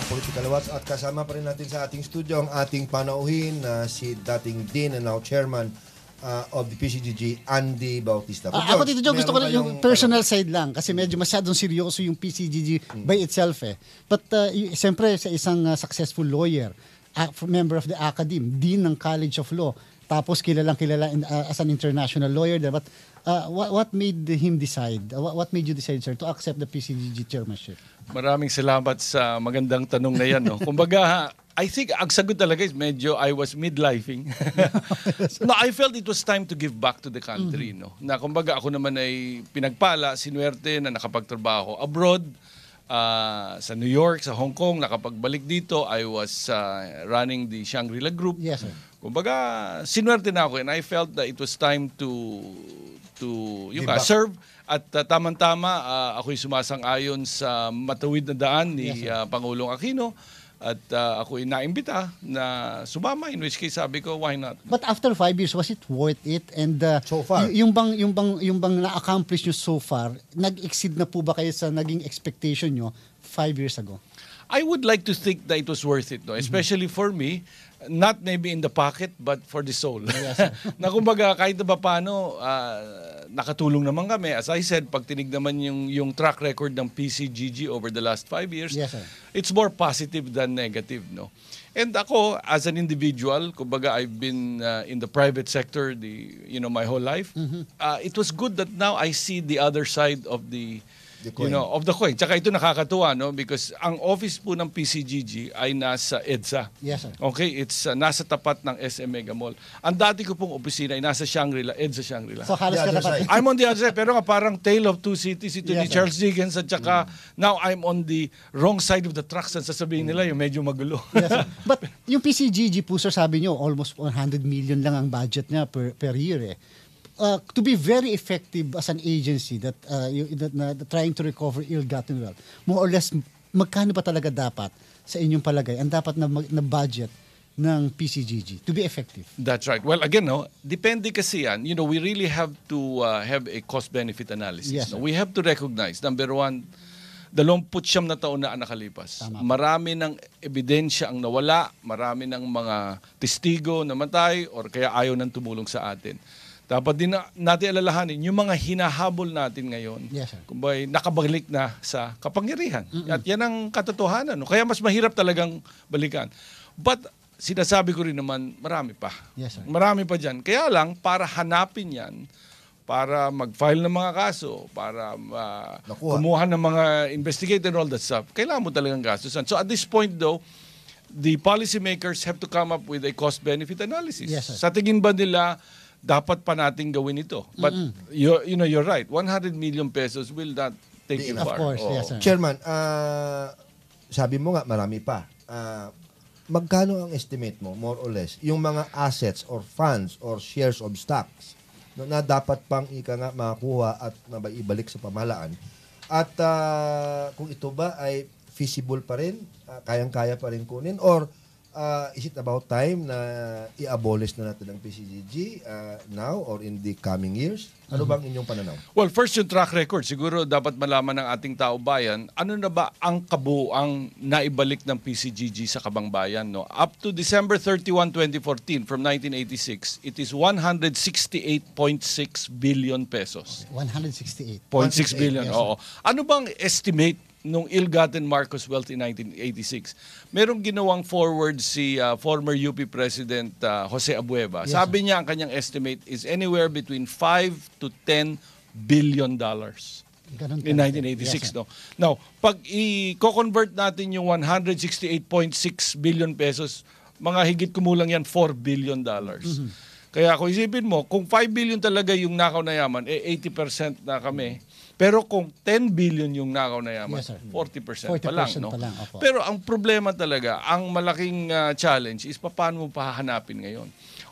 Political Watch at kasama pa rin natin sa ating studio ang ating panauhin na si dating Dean and now Chairman of the PCGG, Andy Bautista. Ako Tito Joe, gusto ko lang yung personal side lang kasi medyo masyadong seryoso yung PCGG by itself eh. But siyempre sa isang successful lawyer, member of the academe, Dean ng College of Law, tapos kilalang kilala as an international lawyer there. But what made him decide? What made you decide, sir, to accept the PCGG chairmanship? Maraming salamat sa magandang tanong na yan. No? Kumbaga, I think ang sagot talaga is medyo I was midlifing. No, I felt it was time to give back to the country. No? Na kumbaga ako naman ay pinagpala, sinuwerte na nakapagtrabaho abroad, sa New York, sa Hong Kong, nakapagbalik dito. I was running the Shangri-La Group. Yes, sir. Kumbaga, sinuwerte na ako and I felt that it was time to serve. At tamang-tama, ako'y sumasang-ayon sa matuwid na daan ni Pangulong Aquino. At ako'y naimbita na sumama, in which case sabi ko, why not? But after 5 years, was it worth it? And so far, yung bang na-accomplish nyo so far, nag-exceed na po ba kayo sa naging expectation nyo 5 years ago? I would like to think that it was worth it, no? Especially for me, not maybe in the pocket, but for the soul. Yes, na kumbaga, kahit na ba paano, nakatulong naman kami. As I said, pag tinig naman yung track record ng PCGG over the last 5 years, yes, sir, it's more positive than negative, no? And ako, as an individual, kumbaga, I've been in the private sector my whole life. It was good that now I see the other side of the coin. Tsaka ito nakakatuwa, no? Because ang office po ng PCGG ay nasa EDSA. Yes, sir. Okay, it's nasa tapat ng SM Mega Mall. Ang dati ko pong opisina ay nasa Shangri-La, EDSA Shangri-La. So halos side. I'm on the other side, pero nga parang Tale of Two Cities ito Yes, ni sir. Charles Dickens at saka now I'm on the wrong side of the tracks and sasabihin nila yung medyo magulo. Yes, sir. But yung PCGG po, sir, sabi nyo, almost 100 million lang ang budget niya per year eh. To be very effective as an agency that trying to recover ill-gotten wealth, more or less, magkano ba talaga dapat sa inyong palagay ang dapat na budget ng PCGG to be effective? That's right. Well, again, no, depende kasi yan. We really have to have a cost-benefit analysis. Yes, No? We have to recognize, number one, 29 na taon na ang nakalipas. Tama. Marami ng ebidensya ang nawala, marami ng mga testigo namatay or kaya ayaw nang tumulong sa atin. Dapat din natin alalahanin yung mga hinahabol natin ngayon. Yes, sir. Kumbaga, nakabalik na sa kapangyarihan. At yan ang katotohanan. No? Kaya mas mahirap talagang balikan. But sinasabi ko rin naman, marami pa. Yes, sir. Marami pa dyan. Kaya lang, para hanapin yan, para mag-file ng mga kaso, para kumuha ng mga investigator and all that stuff, kailangan mo talagang gastusan. So at this point though, the policymakers have to come up with a cost-benefit analysis. Yes, sir. Sa tingin ba nila, dapat pa nating gawin ito? But you're right. 100 million pesos will not take you Of far. course, yes, sir. Chairman, sabi mo nga marami pa. Magkano ang estimate mo, more or less, yung mga assets or funds or shares of stocks na dapat pang makakuha at maibalik sa pamahalaan? At kung ito ba ay feasible pa rin, kayang-kaya pa rin kunin, or is it about time na i-abolish na natin ang PCGG now or in the coming years? Ano bang inyong pananaw? Well, first yung track record. Siguro dapat malaman ng ating tao bayan, ano na ba ang kabuuang naibalik ng PCGG sa kabangbayan? No? Up to December 31, 2014, from 1986, it is 168.6 billion pesos. 168. 0.6 billion, yes, oo. Ano bang estimate nung ill-gotten Marcos wealth in 1986? Merong ginawang forward si former UP President Jose Abueva. Yes, Sabi niya ang kanyang estimate is anywhere between 5 to 10 billion dollars Ganun in talaga. 1986. Yes, sir. No? Now, pag i-convert natin yung 168.6 billion pesos, mga higit kumulang yan 4 billion dollars. Kaya kung isipin mo, kung 5 billion talaga yung nakaw na yaman, 80% na kami. Pero kung 10 billion yung nakaw na yaman, Yes, sir. 40% pa lang. 40% No? pa lang, opo. Pero ang problema talaga, ang malaking challenge is paano mo pahanapin ngayon.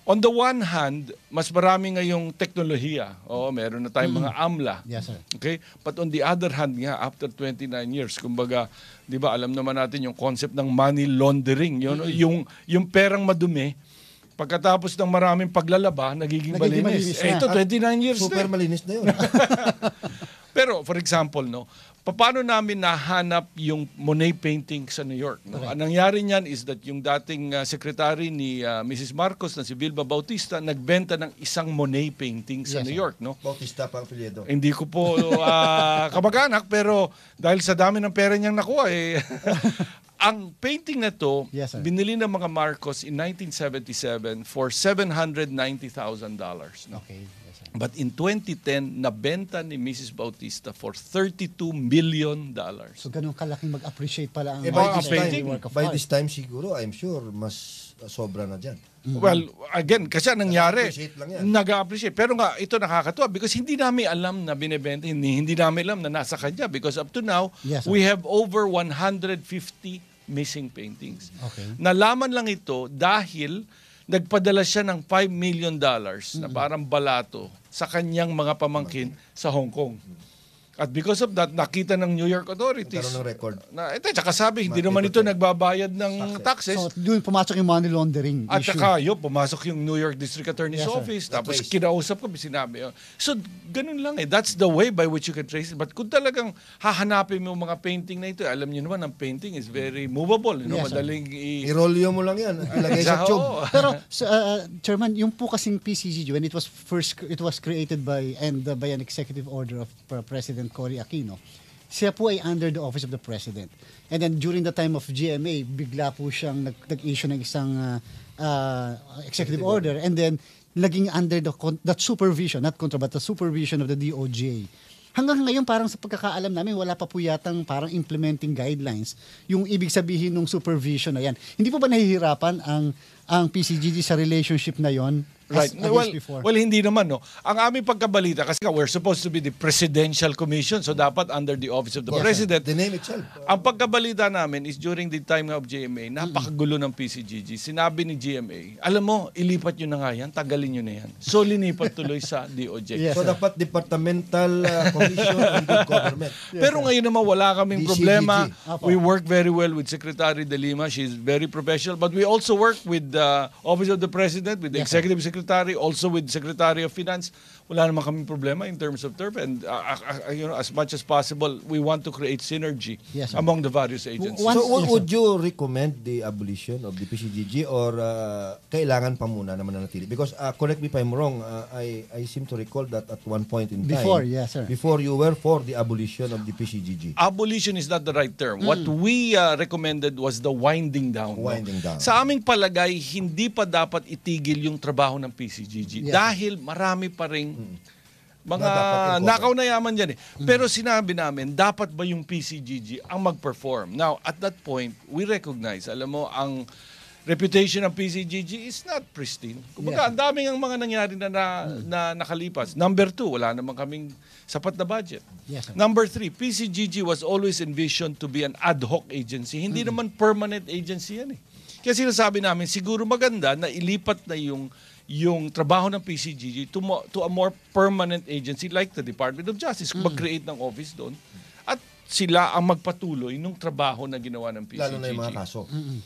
On the one hand, mas marami ngayong teknolohiya. Oo, meron na tayong mga AMLA. Yes, sir. Okay? But on the other hand nga, after 29 years, kumbaga, di ba, alam naman natin yung concept ng money laundering. Yung perang madumi, pagkatapos ng maraming paglalaba, nagiging malinis. malinis na. Ito, 29 years Super na. malinis na yun. Pero for example, no, paano namin nahanap yung Monet painting sa New York? No? Ang nangyari niyan is that yung dating secretary ni Mrs. Marcos na si Vilma Bautista nagbenta ng isang Monet painting sa New York. No? Bautista pa ang apelyido. Hindi ko po kamag-anak, pero dahil sa dami ng pera niyang nakuha, ang painting na to, Yes, sir. binili ng mga Marcos in 1977 for $790,000. No? Okay. Yes, sir. But in 2010, nabenta ni Mrs. Bautista for $32 million. So ganun kalaking mag-appreciate pala ang by this painting time- work of By art. this time siguro, I'm sure, mas sobra na dyan. Well, again, kasi ang nangyari, Nag-appreciate lang yan. nag-appreciate. Pero nga, ito nakakatuwa because hindi namin alam na binibenta, hindi namin alam na nasa kanya because up to now, Yes, sir. we have over 150 missing paintings. Okay. Nalaman lang ito dahil nagpadala siya ng $5 million na parang balato sa kanyang mga pamangkin sa Hong Kong. At because of that, nakita ng New York authorities. Nagkaroon ng record. Tsaka sabi, hindi naman ito nagbabayad ng taxes. So doon pumasok yung money laundering At issue. saka, pumasok yung New York District Attorney's Yes, sir. Office. Tapos Na-trace. kinausap ko, sinabi. So, ganun lang That's the way by which you can trace it. But kung talagang hahanapin mo yung mga painting na ito, alam niyo naman, ang painting is very movable. Yes, sir. Madaling I-rolyo mo lang yan. Ilagay sa tube. Oo. Pero Chairman, yung po kasing PCGG when it was created by an executive order of President Cory Aquino, siya po ay under the office of the President. And then during the time of GMA, bigla po siyang nag-issue ng isang executive order and then naging under that supervision, not control, but the supervision of the DOJ. Hanggang ngayon, parang sa pagkakaalam namin, wala pa po yatang parang implementing guidelines yung ibig sabihin ng supervision na yan. Hindi po ba nahihirapan ang PCGG sa relationship na yon? Right. Before? Well, hindi naman, no. Ang aming pagkabalita, kasi we're supposed to be the Presidential Commission, so dapat under the Office of the President. The name itself. Ang pagkabalita namin is during the time of GMA, napakagulo ng PCGG. Sinabi ni GMA, alam mo, ilipat nyo na nga yan, tagalin nyo na yan. So, linipat tuloy sa DOJ. Yes, So sir. dapat Departmental Commission on Good Government. Pero ngayon naman wala kaming DCGG. problema. Apo. We work very well with Secretary De Lima. She's very professional. But we also work with the Office of the President, with the Yes, sir. Executive Secretary, also with Secretary of Finance. Wala naman kaming problema in terms of term. And as much as possible, we want to create synergy Yes, sir. among the various agencies. One- So Yes, would you recommend the abolition of the PCGG or kailangan pa muna na mananatili? Because correct me if I'm wrong, I seem to recall that at one point in time, Before, yes, sir. before you were for the abolition of the PCGG. Abolition is not the right term. What we recommended was the winding down. Winding down. Sa aming palagay, hindi pa dapat itigil yung trabaho ng PCGG Yes. dahil marami pa ring mga Na dapat i-cover. nakaw na yaman dyan eh. Pero sinabi namin, dapat ba yung PCGG ang mag-perform? Now, at that point, we recognize, alam mo, ang reputation ng PCGG is not pristine. Kumbaga, Yes. ang daming ang mga nangyari na nakalipas. Number 2, wala naman kaming sapat na budget. Yes, sir. Number 3, PCGG was always envisioned to be an ad hoc agency. Hindi naman permanent agency yan eh. Kaya sinasabi namin, siguro maganda na ilipat na yung trabaho ng PCGG to a more permanent agency like the Department of Justice. Mag-create ng office doon. At sila ang magpatuloy nung trabaho na ginawa ng PCGG. Lalo na yung mga kaso.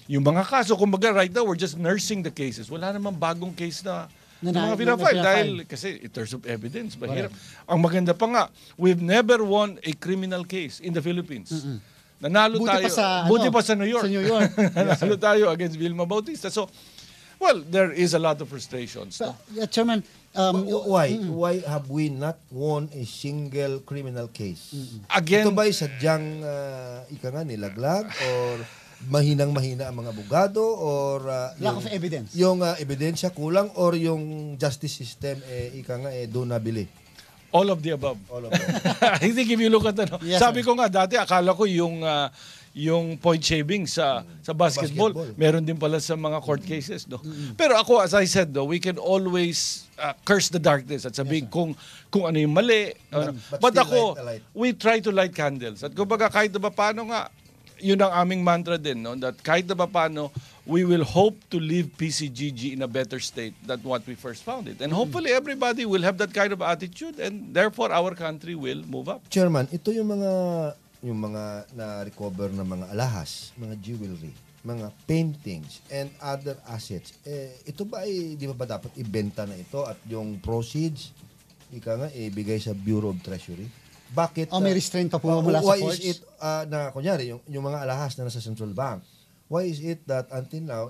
Yung mga kaso, kumbaga right now, we're just nursing the cases. Wala namang bagong case na Na mga na- pinafile na- dahil kasi in terms of evidence, mahirap. Ang maganda pa nga, we've never won a criminal case in the Philippines. Nanalo Buti tayo. pa sa, Buti ano, pa sa New York. sa New York. Nanalo tayo against Vilma Bautista. So, well, there is a lot of frustrations. So, No? Chairman, Why have we not won a single criminal case? Again, Ito ba ay sadyang nilaglag or mahinang-mahina ang mga abogado or lack of evidence. yung ebidensya kulang or yung justice system doon nabili? all of the above. All of them. I think if you look at Yes, sabi sir. ko nga dati akala ko yung point shaving sa basketball, meron din pala sa mga court cases, no. Pero ako, as I said, we can always curse the darkness at sabihin kung ano yung mali. But But still ako, light the light. we try to light candles. At kumbaga kahit na ba paano nga, yun ang aming mantra din, no, that kahit na ba paano, we will hope to leave PCGG in a better state than what we first found it. And hopefully everybody will have that kind of attitude and therefore our country will move up. Chairman, ito yung mga na-recover na mga alahas, mga jewelry, mga paintings, and other assets. Ito ba ay, di ba dapat ibenta na ito at yung proceeds, ibigay sa Bureau of Treasury? bakit... May restraint pa po mula sa why courts? is it, na kunyari, yung mga alahas na nasa central bank, why is it that until now,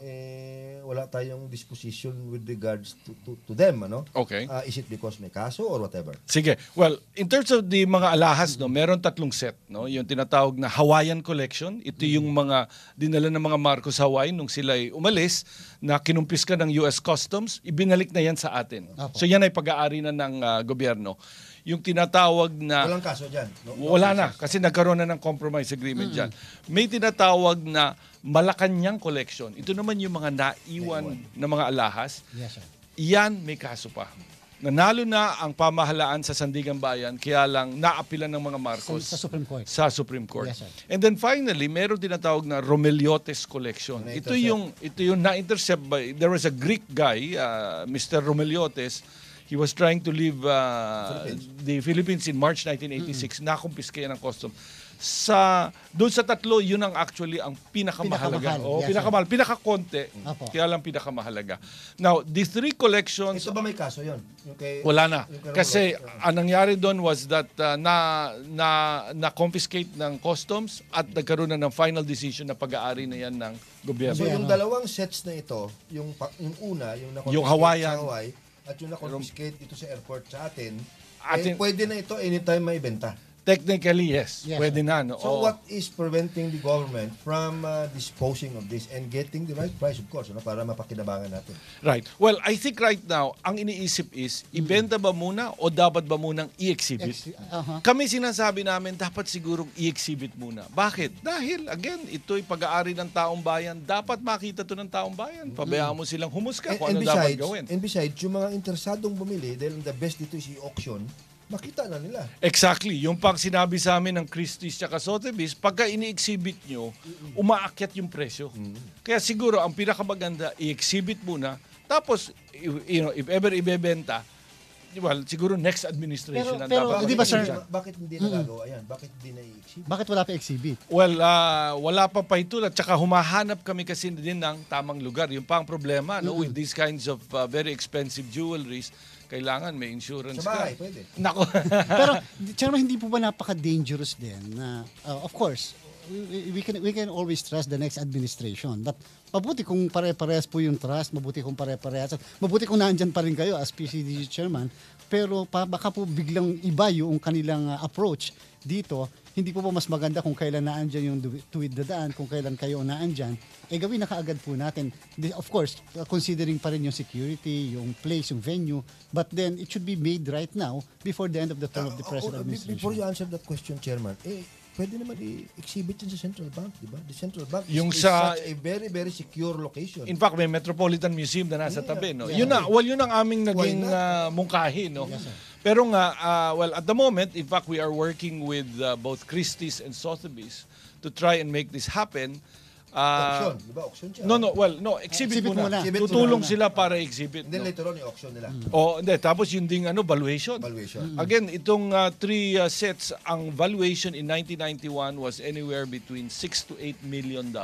wala tayong disposition with regards to them, ano? Okay. Is it because may kaso or whatever? Sige. Well, in terms of the mga alahas, no, meron tatlong set, no? Yung tinatawag na Hawaiian Collection. Ito yung mga dinala ng mga Marcos Hawaii nung sila ay umalis na kinumpiska ng US Customs, ibinalik na yan sa atin. Apo. So yan ay pag-aari na ng gobyerno. Yung tinatawag na Walang kaso dyan. wala na kasi nagkaroon na ng compromise agreement dyan. May tinatawag na Malacanang Collection. Ito naman yung mga naiwan na mga alahas. Yes, sir. Iyan may kaso pa. Nanalo na ang pamahalaan sa Sandigan Bayan kaya lang naapilan ng mga Marcos Sa Supreme Court. sa Supreme Court. Yes, sir. And then finally, meron tinatawag na Romeliotes Collection. Ito yung na-intercept by, there was a Greek guy, Mr. Romeliotes. He was trying to leave the Philippines in March 1986. Nakumpiske ng custom. Doon sa tatlo, yun ang actually ang pinakamahalaga. Pinakamahal. Yes, Pinakamahal. Pinakakonte. Apo. Kaya lang pinakamahalaga. Now, the three collections, Ito ba may kaso yun? wala na. yung kay Kasi Romulo. ang nangyari doon was that na-confiscate ng customs at nagkaroon na ng final decision na pag-aari na yan ng gobyerno. So yung dalawang sets na ito, yung una, yung na-confiscate Yung Hawaiian. sa Hawaii, at yung na-confiscate dito sa airport sa atin, Atin- pwede na ito anytime may benta. Technically, yes. Yes, Pwede na. No? So Oo. what is preventing the government from disposing of this and getting the right price, of course, para mapakinabangan natin? Right. Well, I think right now, ang iniisip is, ibenta ba muna o dapat ba munang i-exhibit? Kami sinasabi namin, dapat sigurong i-exhibit muna. Bakit? Dahil, again, ito'y pag-aari ng taong bayan. Dapat makita to ng taong bayan. Pabayaan mo silang humusga kung ano dapat gawin. And besides, yung mga interesadong bumili, dahil the best dito is i-auction, makita na nila. Exactly. Yung pang sinabi sa amin ng Christie's at Sotheby's, pagka ini-exhibit nyo, umaakyat yung presyo. Kaya siguro, ang pinakamaganda, i-exhibit muna. Tapos, if ever ibebenta, well, siguro next administration ang Pero, dapat. di ba, sir? Bakit hindi nagagawa yan? Bakit hindi na i-exhibit? Bakit wala pa exhibit? Well, wala pa ito. At saka humahanap kami kasi din ng tamang lugar. Yung pang problema, no, with these kinds of very expensive jewelries, kailangan may insurance Sa bahay, ka. pwede. Nako. Pero, Chairman, hindi po ba napaka-dangerous din na, of course, we can always trust the next administration. But mabuti kung pare-parehas po yung trust, mabuti kung pare-parehas. Mabuti kung nandyan pa rin kayo as PCDG Chairman. Pero baka po biglang iba yung kanilang approach dito. Hindi po ba mas maganda kung kailan naandyan yung tuwid na daan, kung kailan kayo naandyan, gawin na kaagad po natin. Of course, considering pa rin yung security, yung place, yung venue, but then it should be made right now before the end of the term of the present administration. Before you answer that question, Chairman, pwede naman i-exhibit yun sa Central Bank, di ba? The Central Bank Yung is sa- such a very, very secure location. In fact, may Metropolitan Museum na nasa tabi, no. Yeah. Yun ang aming naging mungkahi, no. Yes, sir. Pero nga, well, at the moment, in fact, we are working with both Christie's and Sotheby's to try and make this happen. Auction, di ba? Auction siya. Exhibit Exhibit muna. muna. Exhibit Tutulong muna. sila para exhibit. And then No? later on, i-auction nila. Hindi. Tapos yun ding valuation. Valuation. Again, itong three sets, ang valuation in 1991 was anywhere between $6 to $8 million.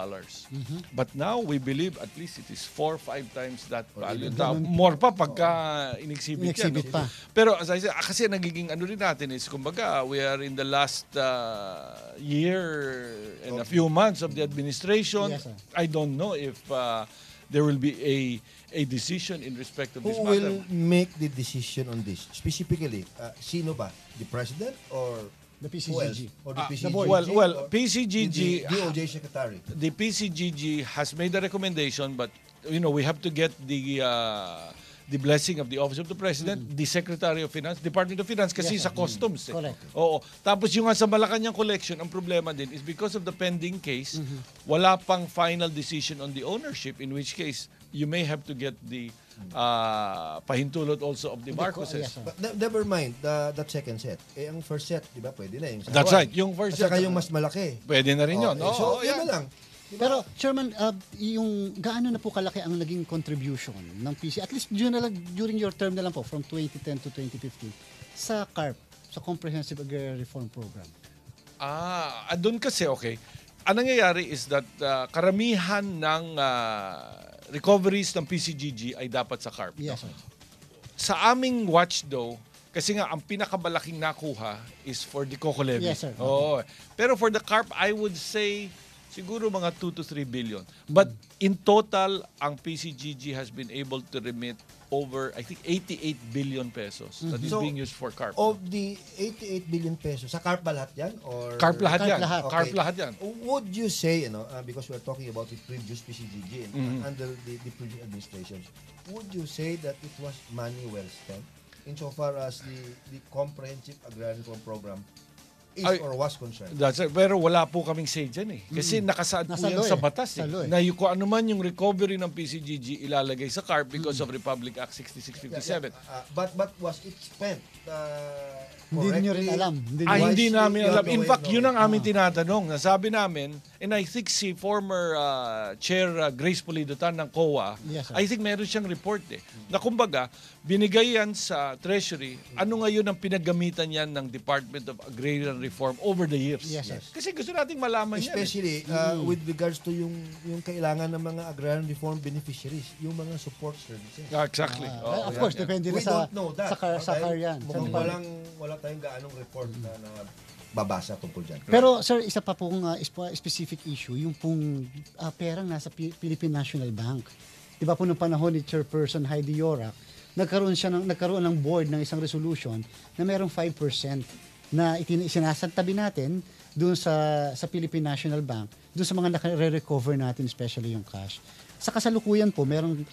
But now, we believe at least it is 4 or 5 times that value. More pa pagka in-exhibit yan. In-exhibit pa. Pero as I said, kasi nagiging rin natin is, kumbaga, we are in the last year and a few months of the administration. Yes, sir. I don't know if there will be a decision in respect of this Who matter. will make the decision on this? Specifically, sino ba? The President or The who else? PCGG. Or the PCGG? Well, or PCGG, the DOJ Secretary? the PCGG has made a recommendation, but we have to get the blessing of the Office of the President, the Secretary of Finance, Department of Finance, kasi Yes, sa customs. Correct. Oo. Tapos yung nga sa Malacanang collection, ang problema din is because of the pending case, wala pang final decision on the ownership, in which case, you may have to get the pahintulot also of the Marcoses. Yes, sir. But never mind that second set. Ang first set, di ba, pwede na yung sa That's Hawaii. right. Yung first At saka set, yung mas malaki. pwede na rin yun. So, Oo, yun yan. na lang. Pero, Chairman, yung gaano na po kalaki ang naging contribution ng PC, at least during your term na lang po, from 2010 to 2015, sa CARP, sa Comprehensive Agrarian Reform Program? Doon kasi, okay. Ang nangyayari is that karamihan ng recoveries ng PCGG ay dapat sa CARP. Yes, sir. Sa aming watch though, Kasi nga, ang pinakamalaking nakuha is for the Coco Levy. Yes, sir. Oo. Pero for the carp, I would say siguro mga 2 to 3 billion. But in total, ang PCGG has been able to remit over, I think, 88 billion pesos that is So, being used for carp. Of the 88 billion pesos, sa carp ba lahat yan? Or Carp lahat Carp yan. lahat. Carp lahat yan. Would you say, because we're talking about the previous PCGG under the previous administrations, would you say that it was money well spent insofar as the comprehensive agrarian reform program is Ay, or was concerned? That's it. Pero wala po kaming say dyan eh. Kasi nakasaad po Nasa yan law sa eh. batas Sa law eh. eh. Na kung ano man yung recovery ng PCGG ilalagay sa CARP because of Republic Act 6657. But was it spent Hindi nyo rin correctly? alam. Hindi namin alam. In fact, yun ang aming Ah. tinatanong. Nasabi namin, and I think si former Chair Grace Pulidotan ng COA, Yes, sir. I think meron siyang report eh. Na kumbaga, binigay yan sa Treasury, ano ngayon ang pinaggamitan yan ng Department of Agrarian Reform over the years. Yes, sir. Kasi gusto nating malaman yan. Especially with regards to yung kailangan ng mga agrarian reform beneficiaries, yung mga support services. Exactly. Oo, Of yan, course, yan. depende We na sa don't know that. sa car yan. Mukhang Sa- wala tayong gaanong report na babasa tungkol dyan. Pero sir, isa pa pong specific issue, yung pong perang nasa Philippine National Bank. 'Di ba po nung panahon ni Chairperson Heidi Yorak, nagkaroon ng board ng isang resolution na merong 5% na sinasantabi natin doon sa Philippine National Bank, doon sa mga nare-recover natin, especially yung cash. Sa kasalukuyan po, merong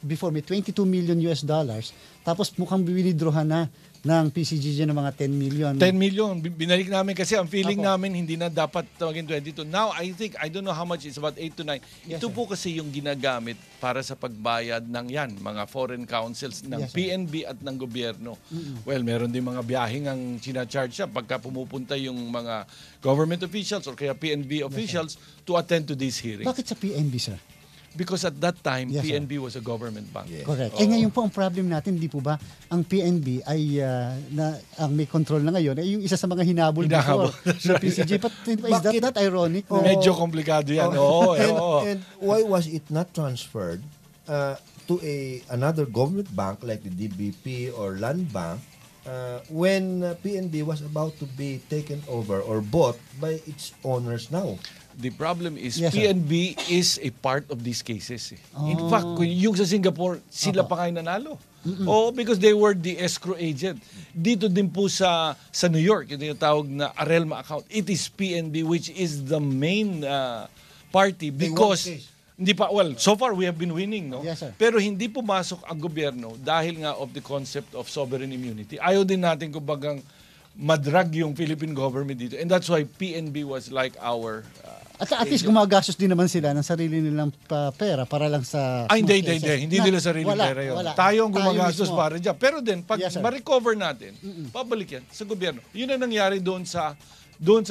before may 22 million US dollars, tapos mukhang withdrawhan na ng PCGG ng mga 10 million. 10 million. Binalik namin kasi ang feeling Apo. namin hindi na dapat maging 22. Now, I think, I don't know how much, it's about 8 to 9. Yes, Ito sir. po kasi yung ginagamit para sa pagbayad ng yan, mga foreign councils ng Yes, sir. PNB at ng gobyerno. Well, meron din mga biyaheng ang sinacharge siya pagka pumupunta yung mga government officials or kaya PNB officials to attend to these hearings. Bakit sa PNB, sir? Because at that time, Yes, sir. PNB was a government bank. Yeah. Correct. Oo. Ngayon po ang problem natin, di po ba, ang PNB ay ang may control na ngayon ay yung isa sa mga hinabol Hinahabol. before na PCG. But is that Bakit? not ironic? Oo. Medyo komplikado yan. Oo, oo. And why was it not transferred to another government bank like the DBP or Land Bank when PNB was about to be taken over or bought by its owners now? The problem is Yes, sir. PNB is a part of these cases. Eh. In Oh. fact, yung sa Singapore, sila pa kayo nanalo. Oh, because they were the escrow agent. Dito din po sa New York, yung tinatawag na Arelma account, it is PNB which is the main party They won because the case. hindi pa, well, so far we have been winning, no? Yes, sir. Pero hindi pumasok ang gobyerno dahil nga of the concept of sovereign immunity. Ayaw din natin kumbagang madrag yung Philippine government dito. And that's why PNB was like our At least gumagastos din naman sila ng sarili nilang pera para lang sa... hindi, small cases. hindi nila sarili Wala, pera yun. wala. Tayo ang gumagastos mismo. para dyan. Pero din, pag Yes, sir. ma-recover natin, pabalik yan sa gobyerno. Yun ang nangyari doon sa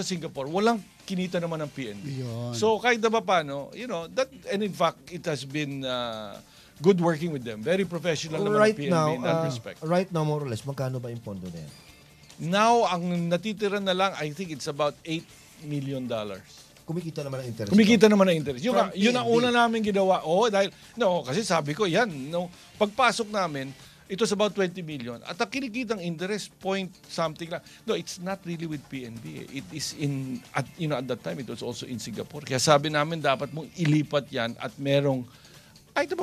Singapore. Walang kinita naman ng PNB. Yun. So kahit na ba paano, that, and in fact, it has been good working with them. Very professional naman ang PNB in that respect. Right now, more or less, magkano ba yung pondo na yan? Now, ang natitira na lang, I think it's about $8 million. Kumikita naman ang interest. Kumikita naman ang interest. Yun, From yun ang PNB. una namin ginawa. Kasi sabi ko, pagpasok namin, it was about 20 million. At ang kinikitang interest, point something lang. No, it's not really with PNB. It is at that time, it was also in Singapore. Kaya sabi namin, dapat mong ilipat yan at merong,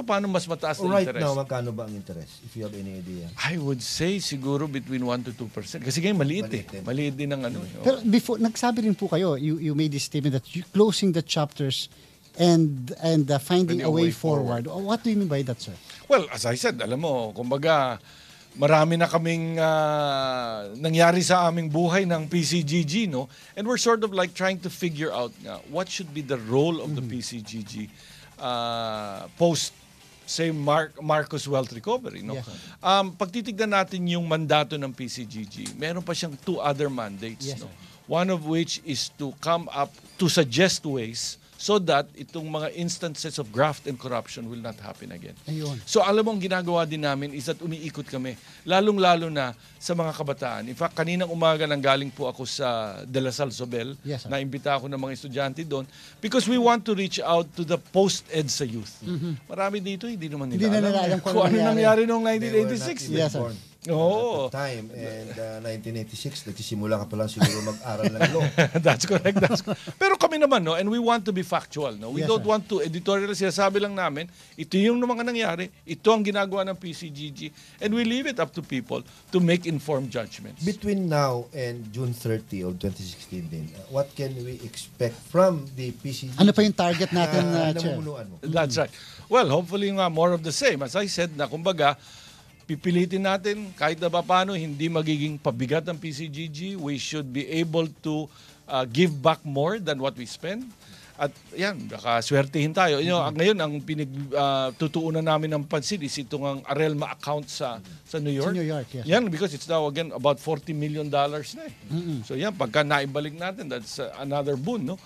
paano mas mataas na Right interest? now, magkano ba ang interest? If you have any idea. I would say siguro between 1 to 2%. Kasi ngayon maliit Maliit din. Maliit din ang ano. Pero before, nagsabi rin po kayo, you made this statement that you closing the chapters and finding a way forward. What do you mean by that, sir? Well, as I said, alam mo, kumbaga, marami na kaming nangyari sa aming buhay ng PCGG, no? And we're sort of like trying to figure out what should be the role of the PCGG post, say, Marcos Wealth Recovery, no? Yes, sir. Pag titignan natin yung mandato ng PCGG, meron pa siyang 2 other mandates, Yes, no? sir. One of which is to come up to suggest ways so that itong mga instances of graft and corruption will not happen again. Ayun. So alam mo, ang ginagawa din namin is that umiikot kami, lalong-lalo na sa mga kabataan. In fact, kaninang umaga nanggaling po ako sa De La Salle Sobel, Yes, sir. naimbita ako ng mga estudyante doon because we want to reach out to the post-EDSA youth. Marami dito, hindi naman nila Hindi na nila alam kung kung ano ano nangyari noong They were not 1986. even Yes, sir. born. Oo. at the time. And 1986, nagsisimula ka pa lang siguro mag-aral ng law. That's correct. Pero kami naman, no, and we want to be factual. No? We Yes, don't sir. want to editorial. Sinasabi lang namin, ito yung mga nangyari, ito ang ginagawa ng PCGG, and we leave it up to people to make informed judgments. Between now and June 30 of 2016 din, what can we expect from the PCG? Ano pa yung target natin, Chair? namumunuan mo? That's right. Well, hopefully nga more of the same. As I said, na kumbaga, pipilitin natin kahit na ba paano hindi magiging pabigat ang PCGG. We should be able to give back more than what we spend. At yan, baka swertihin tayo. Ngayon, ang tutuunan namin ng pansin is itong ang Arelma account sa New York. Sa New York, yes. Yan, because it's now again about $40 million na eh. So yan, pagka naibalik natin, that's another boon. No?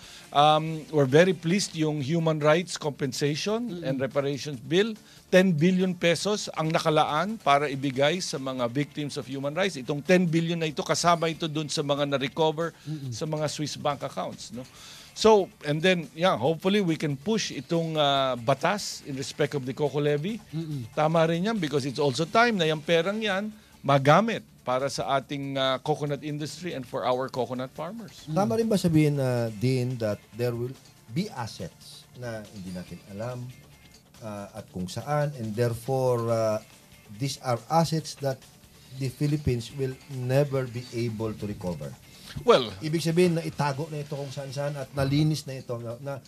We're very pleased yung human rights compensation and reparations bill. 10 billion pesos ang nakalaan para ibigay sa mga victims of human rights. Itong 10 billion na ito, kasama ito dun sa mga na-recover sa mga Swiss bank accounts. No? So, and then, yeah, hopefully we can push itong batas in respect of the Coco Levy. Tama rin yan because it's also time na yung perang yan magamit para sa ating coconut industry and for our coconut farmers. Tama rin ba sabihin din that there will be assets na hindi natin alam at kung saan, and therefore these are assets that the Philippines will never be able to recover? Well, Ibig sabihin na itago na ito kung saan-saan at nalinis na ito na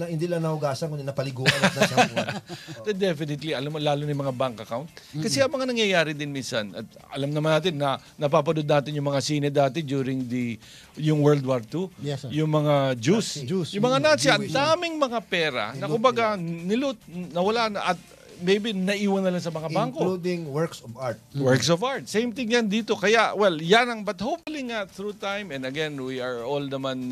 hindi lang nahugasan kundi napaliguan at nasampuan. definitely, alam mo, lalo na yung mga bank account. Kasi ang mga nangyayari din minsan, at alam naman natin na napapanood natin yung mga sine dati during yung World War II. Yes, sir. Yung mga Jews. Juice. Yung mga Nazi, ang daming mga pera na kumbaga nilut, nawala na at maybe naiwan na lang sa mga bangko. Including works of art. Works of art. Same thing yan dito. Kaya, well, yan ang, but hopefully nga through time, and again, we are all naman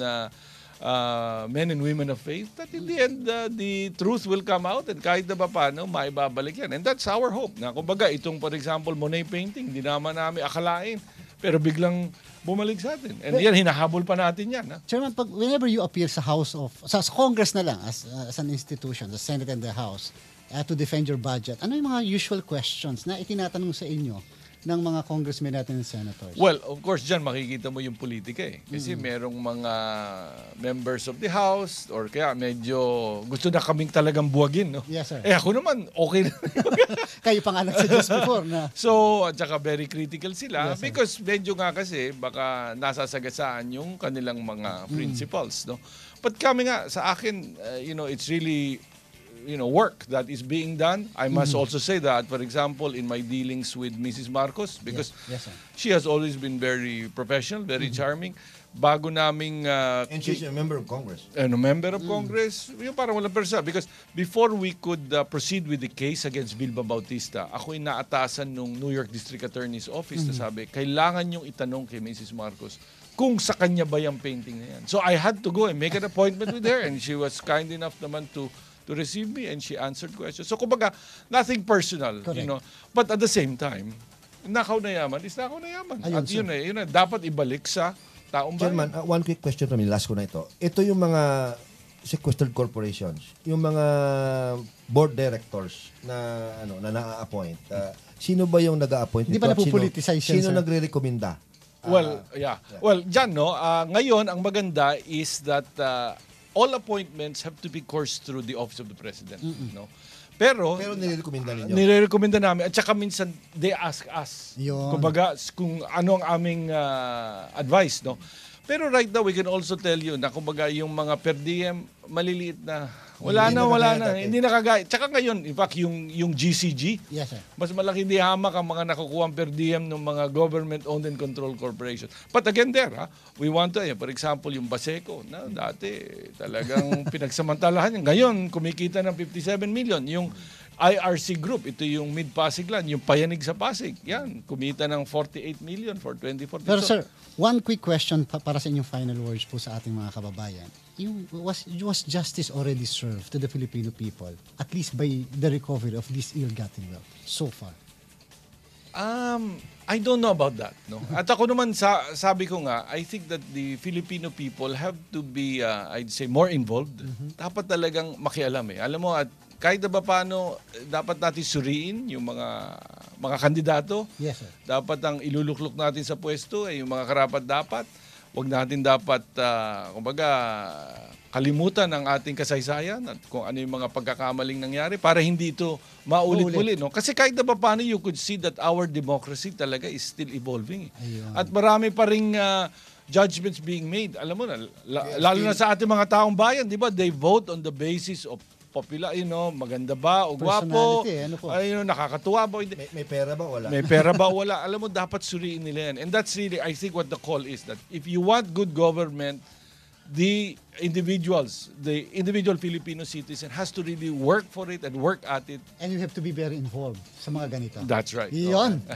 men and women of faith, that in the end, the truth will come out and kahit na ba paano, maibabalik yan. And that's our hope. Na, kumbaga, itong, for example, Monet painting, di naman namin akalain, pero biglang bumalik sa atin. And yan, hinahabol pa natin yan. Ha? Chairman, whenever you appear sa sa Congress na lang, as an institution, the Senate and the House, to defend your budget, ano yung mga usual questions na itinatanong sa inyo ng mga congressmen natin and senators? Well, of course, dyan makikita mo yung politika eh. Kasi merong mga members of the House or kaya medyo gusto na kaming talagang buwagin. No? Yes, sir. Eh ako naman, okay na. Kayo pa nga nagsuggest before na So, at saka very critical sila Yes, sir. because medyo nga kasi baka nasasagasaan yung kanilang mga principles. No? But kami nga, sa akin, it's really work that is being done. I must also say that, for example, in my dealings with Mrs. Marcos, because Yes, sir. she has always been very professional, very charming. Bago naming And she's a member of Congress. member of Congress, yung parang walang persa. Because before we could proceed with the case against Vilma Bautista, ako inaatasan nung New York District Attorney's Office na sabi, kailangan yung itanong kay Mrs. Marcos kung sa kanya ba yung painting na yan. So I had to go and make an appointment with her and she was kind enough naman to receive me and she answered questions. So kumbaga, nothing personal, Correct. But at the same time, nakaw na yaman is nakaw na yaman. Ayun, At sir. yun dapat ibalik sa taong Chairman, bayan. one quick question from me, last ko na ito. Ito yung mga sequestered corporations, yung mga board directors na na-appoint. Sino ba yung nag-a-appoint? Hindi ba nito at napupoliticize yan, Sino sir? nagre-rekomenda? Well, yeah. Well, dyan, ngayon, ang maganda is that all appointments have to be coursed through the Office of the President. No? Pero nire-rekomenda ninyo. nire-recommenda namin. At saka minsan, they ask us. Yun. Kumbaga, kung ano ang aming advice. No? Pero right now, we can also tell you na kumbaga, yung mga per diem, maliliit na. Wala Hindi na. nakagaya dati. Hindi nakagaya. Tsaka ngayon, in fact, yung GCG, Yes, sir. mas malaki di hamak ang mga nakukuha per diem ng mga government-owned and controlled corporations. But again there, we want to, for example, yung Baseco, na dati talagang pinagsamantalahan. Ngayon, kumikita ng 57 million. Yung IRC Group, ito yung Mid-Pasiglan, yung Payanig sa Pasig. Yan, kumita ng 48 million for 2014. Pero sir, one quick question para sa inyong final words po sa ating mga kababayan. Was justice already served to the Filipino people, at least by the recovery of this ill-gotten wealth so far? I don't know about that. No? At ako naman, sabi ko nga, I think that the Filipino people have to be, I'd say, more involved. Dapat talagang makialam eh. Alam mo, at kahit na ba paano, dapat natin suriin yung mga kandidato. Yes, sir. Dapat ang iluluklok natin sa pwesto ay yung mga karapat-dapat. Huwag natin dapat, kumbaga, kalimutan ang ating kasaysayan at kung ano yung mga pagkakamaling nangyari para hindi ito maulit-ulit. No? Kasi kahit na ba paano, you could see that our democracy talaga is still evolving. Ayun. At marami pa ring judgments being made. Alam mo na, lalo na sa ating mga taong bayan, di ba? They vote on the basis of popular, maganda ba o gwapo, Personality, ano po? nakakatuwa ba o hindi. May pera ba? Wala. May pera ba o wala? Alam mo, dapat suriin nila yan. And that's really, I think, what the call is. That if you want good government, the individual Filipino citizen has to really work for it and work at it. And you have to be very involved sa mga ganito. That's right. Iyon.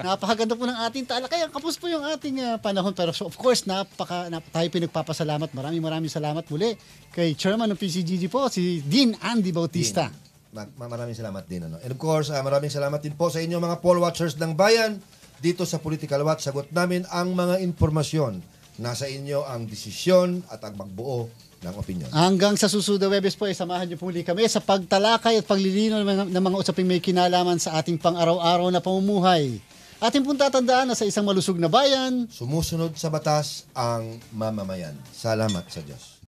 Napakaganda po ng ating talakayan. Kapos po yung ating panahon. Pero so of course, tayo pinagpapasalamat. Maraming salamat muli kay Chairman ng PCGG po, si Dean Andy Bautista. Maraming salamat din. And of course, maraming salamat din po sa inyo mga poll watchers ng bayan. Dito sa Political Watch, sagot namin ang mga informasyon. Nasa inyo ang desisyon at ang magbuo ng opinyon. Hanggang sa susunod na Webes po, samahan niyo po muli kami sa pagtalakay at paglilino ng mga usaping may kinalaman sa ating pang-araw-araw na pamumuhay. Ating pong tatandaan na sa isang malusog na bayan, Sumusunod sa batas ang mamamayan. Salamat sa Diyos.